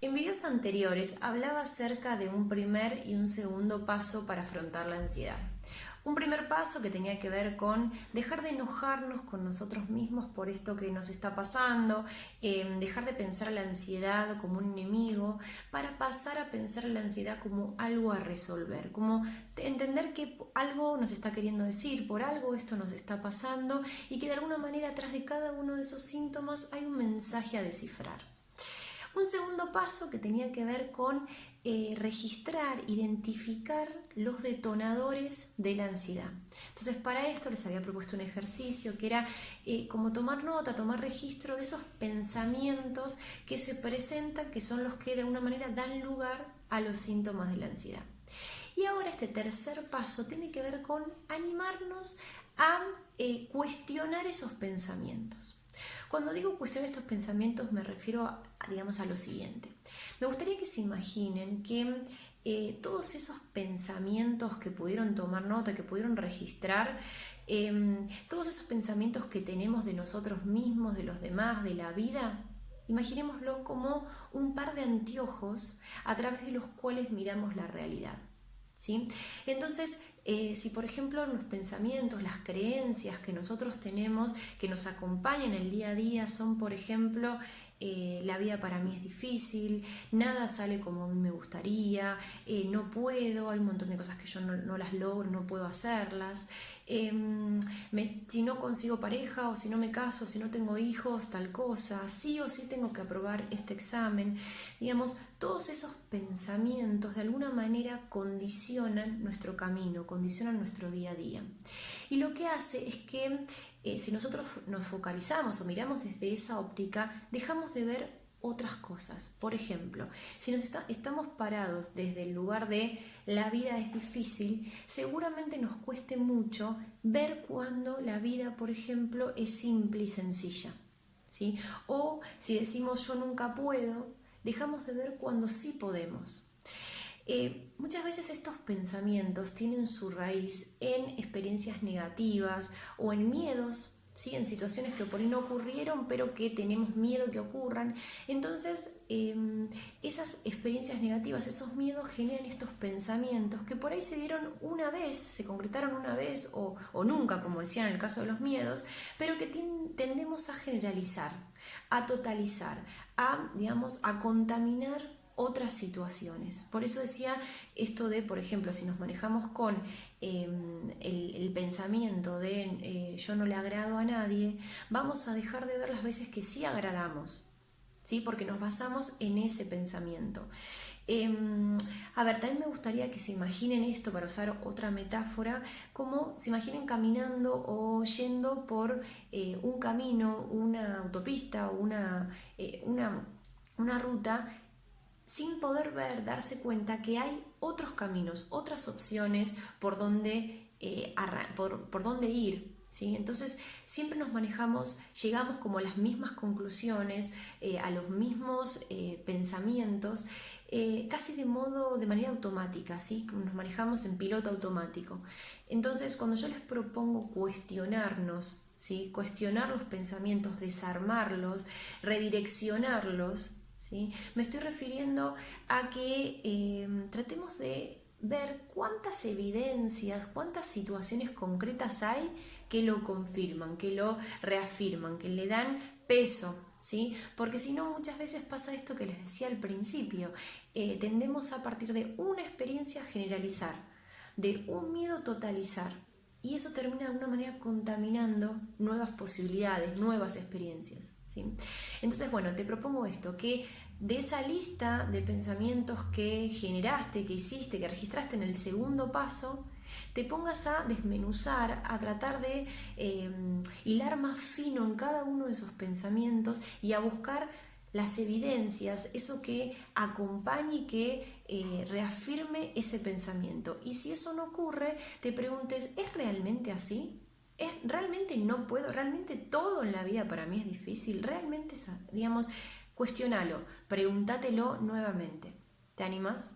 En videos anteriores hablaba acerca de un primer y un segundo paso para afrontar la ansiedad. Un primer paso que tenía que ver con dejar de enojarnos con nosotros mismos por esto que nos está pasando, dejar de pensar la ansiedad como un enemigo para pasar a pensar la ansiedad como algo a resolver, como entender que algo nos está queriendo decir, por algo esto nos está pasando y que de alguna manera atrás de cada uno de esos síntomas hay un mensaje a descifrar. Un segundo paso que tenía que ver con registrar, identificar los detonadores de la ansiedad. Entonces para esto les había propuesto un ejercicio que era como tomar nota, tomar registro de esos pensamientos que se presentan, que son los que de alguna manera dan lugar a los síntomas de la ansiedad. Y ahora este tercer paso tiene que ver con animarnos a cuestionar esos pensamientos. Cuando digo cuestionar estos pensamientos me refiero a lo siguiente. Me gustaría que se imaginen que todos esos pensamientos que pudieron tomar nota, que pudieron registrar, todos esos pensamientos que tenemos de nosotros mismos, de los demás, de la vida, imaginémoslo como un par de anteojos a través de los cuales miramos la realidad. ¿Sí? Entonces, si por ejemplo los pensamientos, las creencias que nosotros tenemos, que nos acompañan el día a día son, por ejemplo, la vida para mí es difícil, nada sale como a mí me gustaría, no puedo, hay un montón de cosas que yo no las logro, no puedo hacerlas, si no consigo pareja o si no me caso, si no tengo hijos, tal cosa, sí o sí tengo que aprobar este examen. Digamos, todos esos pensamientos de alguna manera condicionan nuestro camino, condicionan nuestro día a día. Y lo que hace es que si nosotros nos focalizamos o miramos desde esa óptica, dejamos de ver otras cosas. Por ejemplo, si estamos parados desde el lugar de la vida es difícil, seguramente nos cueste mucho ver cuando la vida, por ejemplo, es simple y sencilla, ¿sí? O si decimos yo nunca puedo, dejamos de ver cuando sí podemos. Muchas veces estos pensamientos tienen su raíz en experiencias negativas o en miedos, ¿sí? En situaciones que por ahí no ocurrieron pero que tenemos miedo que ocurran. Entonces esas experiencias negativas, esos miedos generan estos pensamientos que por ahí se dieron una vez, se concretaron una vez o nunca, como decía en el caso de los miedos, pero que tendemos a generalizar, a totalizar, a contaminar otras situaciones. Por eso decía esto de, por ejemplo, si nos manejamos con el pensamiento de yo no le agrado a nadie, vamos a dejar de ver las veces que sí agradamos, ¿sí? Porque nos basamos en ese pensamiento. También me gustaría que se imaginen esto, para usar otra metáfora, como se imaginen caminando o yendo por un camino, una autopista o una ruta, sin poder darse cuenta que hay otros caminos, otras opciones por donde ir, ¿sí? Entonces siempre nos manejamos, llegamos como a las mismas conclusiones, a los mismos pensamientos, casi de manera automática, ¿sí? Nos manejamos en piloto automático. Entonces cuando yo les propongo cuestionarnos, ¿sí? Cuestionar los pensamientos, desarmarlos, redireccionarlos, ¿sí? Me estoy refiriendo a que tratemos de ver cuántas evidencias, cuántas situaciones concretas hay que lo confirman, que lo reafirman, que le dan peso, ¿sí? Porque si no, muchas veces pasa esto que les decía al principio, tendemos a partir de una experiencia generalizar, de un miedo totalizar, y eso termina de alguna manera contaminando nuevas posibilidades, nuevas experiencias, ¿sí? Entonces, bueno, te propongo esto, que de esa lista de pensamientos que generaste, que hiciste, que registraste en el segundo paso, te pongas a desmenuzar, a tratar de hilar más fino en cada uno de esos pensamientos y a buscar las evidencias, eso que acompañe y que reafirme ese pensamiento. Y si eso no ocurre, te preguntes, ¿es realmente así? ¿Realmente no puedo? ¿Realmente todo en la vida para mí es difícil? ¿Realmente, cuestiónalo, pregúntatelo nuevamente? ¿Te animas?